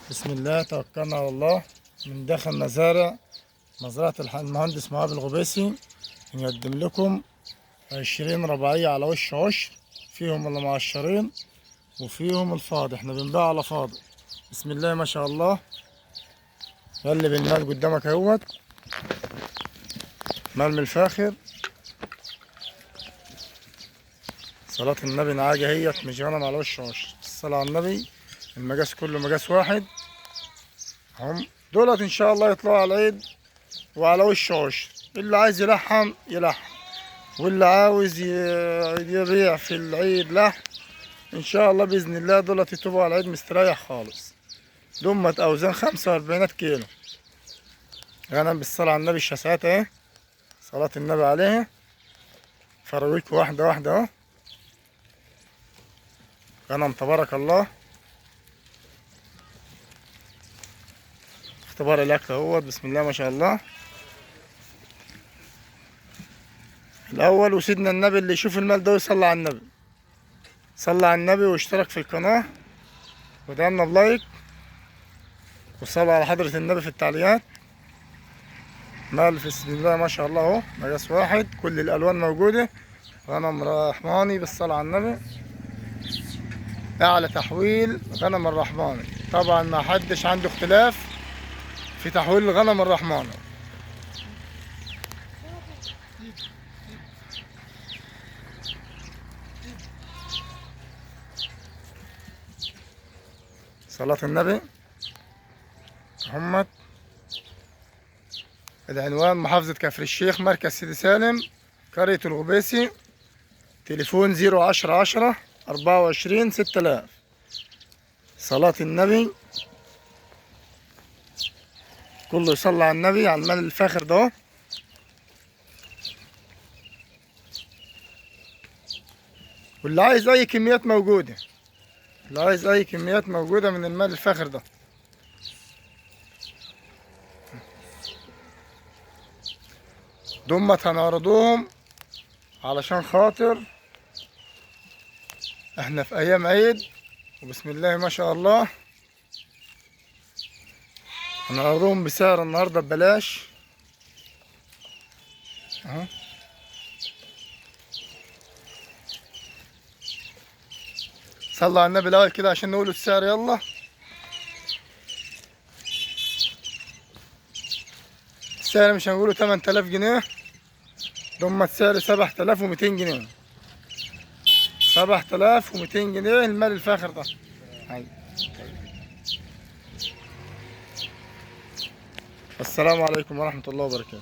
بسم الله توكلنا على الله. من داخل مزرعة المهندس مهاب الغبيسي نقدم لكم 20 رباعية على وش عشر، فيهم اللي معشرين وفيهم الفاضي. احنا بنبيع على فاضي. بسم الله ما شاء الله. غلب المال قدامك اهوت، مال من الفاخر. صلاة النبي نعاجة هيت مش غنم على وش عشر. الصلاة على النبي. المقاس كله مقاس واحد. هم دولت ان شاء الله يطلعوا على العيد وعلى وش عشر. اللي عايز يلحم يلحم، واللي عاوز يبيع في العيد لحم ان شاء الله باذن الله دولت يطلعوا على العيد مستريح خالص. دمت اوزان 45 كيلو غنم بالصلاة على النبي. الشسعات اهي، صلاة النبي عليها. فرويك واحدة واحدة اهو. غنم تبارك الله. اختبار الاكل اهوت. بسم الله ما شاء الله. الاول وسيدنا النبي اللي يشوف المال ده ويصلي على النبي. صلى على النبي واشترك في القناة ودعمنا بلايك وصلى على حضرة النبي في التعليقات. مال بسم الله ما شاء الله اهو، مقاس واحد، كل الالوان موجودة. غنم رحماني بالصلاة على النبي. اعلى تحويل غنم الرحماني. طبعا ما حدش عنده اختلاف في تحويل الغنم الرحماني. صلاة النبي. محمد. العنوان محافظة كفر الشيخ، مركز سيدي سالم، قرية الغبيسي. تليفون 01010 24 6000. صلاة النبي. كله يصلي على النبي على المال الفاخر ده. واللي عايز اي كميات موجودة، اللي عايز اي كميات موجودة من المال الفاخر ده. دمت هنعرضوهم علشان خاطر احنا في ايام عيد، وبسم الله ما شاء الله هنعرضهم بسعر النهارده ببلاش اهو. صلى على النبي الاول كده عشان نقول السعر. يلا. السعر مش هنقوله 8000 جنيه، ضم السعر 7200 جنيه. 7200 جنيه المال الفاخر ده. السلام عليكم ورحمة الله وبركاته.